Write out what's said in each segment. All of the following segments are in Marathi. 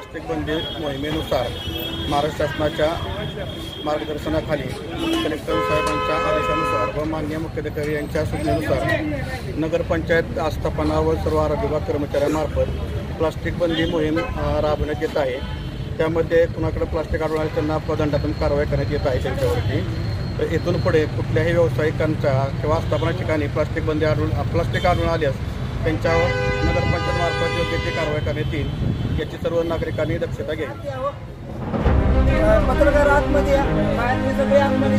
प्लास्टिक बंदी मोहिमेनुसार महाराष्ट्र शासनाच्या मार्गदर्शनाखाली कलेक्टर साहेबांच्या आदेशानुसार व माननीय मुख्याधिकारी यांच्या सूचनेनुसार नगरपंचायत आस्थापना व सर्व आरोग्य विभाग कर्मचाऱ्यांमार्फत प्लास्टिक बंदी मोहीम राबवण्यात येत आहे। त्यामध्ये कुणाकडे प्लास्टिक आढळून आले त्यांना दंडात्मक कारवाई करण्यात येत आहे त्यांच्यावरती। तर इथून पुढे कुठल्याही व्यावसायिकांच्या किंवा आस्थापना ठिकाणी प्लास्टिक आढळून आल्यास त्यांच्यावर नगरपंचायतमार्फत योग्य ती कारवाई करण्यात येईल याची सर्व नागरिकांनी दक्षता घ्यावी। पत्रकार आतमध्ये सगळे आतमध्ये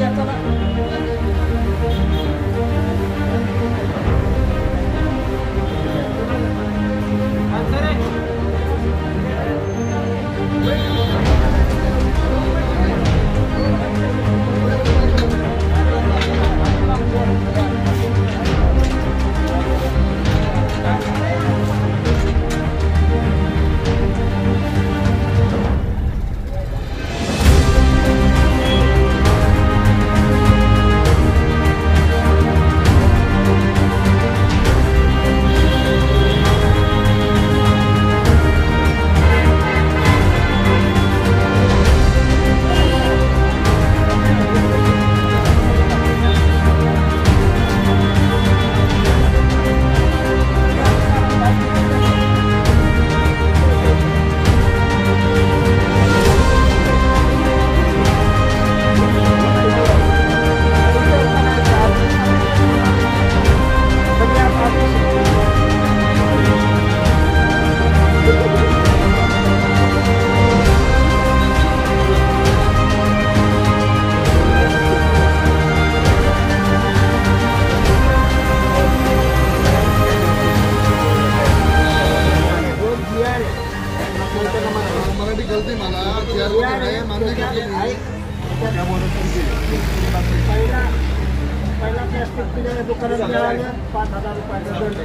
पहिला प्लॅस्टिकच्या दुकानात मिळालं 5,000 रुपयाचा दंड,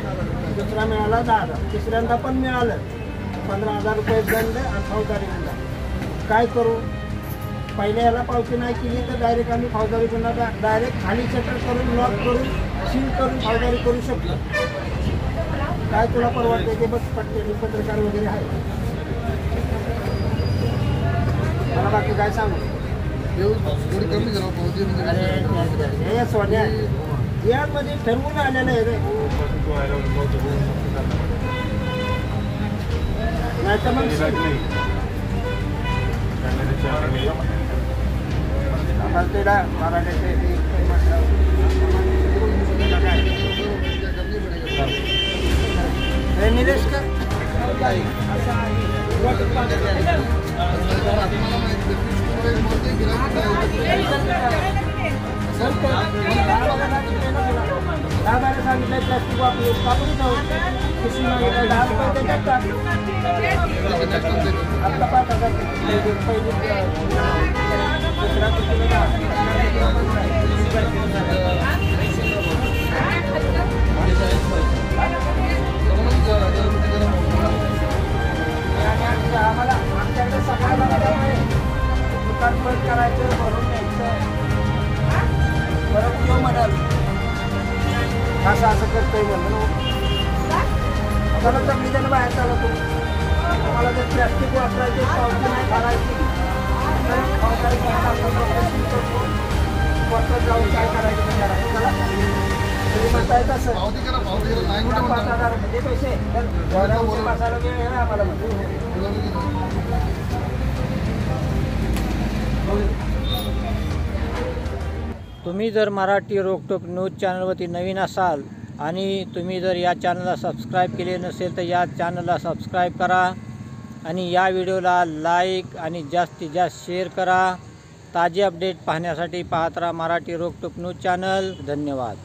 दुसरा मिळाला 10,000, तिसऱ्यांदा पण मिळालं 15,000 रुपये दंड आणि फौजदारी गुन्हा। काय करू? पहिल्या याला पावती नाही केली तर डायरेक्ट आम्ही फौजदारी गुन्हा डायरेक्ट खाली शटर करून लॉक करून सील करून फौजदारी करू शकतो। काय तुला परवडते ते बघ, पटलेली पत्रकार वगैरे आहे, मला बाकी काय सांगू? अरे सोन्या यामध्ये ठरवून आलेलं आहे रे, नाही तर मग निलेश का सांगितलं प्लास्टिक वापरून कापडी जाऊ कृषी मागितलं 10 रुपये देतात आपला 5,000 पहिले आम्हाला आमच्याकडे सगळ्या दुकान बंद करायचं, भरून न्यायचं, बरं तो म्हणाल असं करतोय म्हणून मला तकलीफानं बाहेर चालवतो। मला जर प्लॅस्टिक वापरायचे पावती नाही काढायची तर जाऊन काय करायचं त्याला तरी म्हणता येत असं 5,000 म्हणजे पैसे पासायला वेळ आहे आम्हाला तुम्ही जर मराठी रोकटोक न्यूज चॅनलवरती नवीन असाल आणि तुम्ही जर या चॅनलला सबस्क्राईब केले नसेल तर या चॅनलला सबस्क्राईब करा आणि या व्हिडिओला लाईक आणि जास्तीत जास्त शेअर करा। ताजे अपडेट पाहण्यासाठी पाहत राहा मराठी रोकटोक न्यूज चॅनल। धन्यवाद।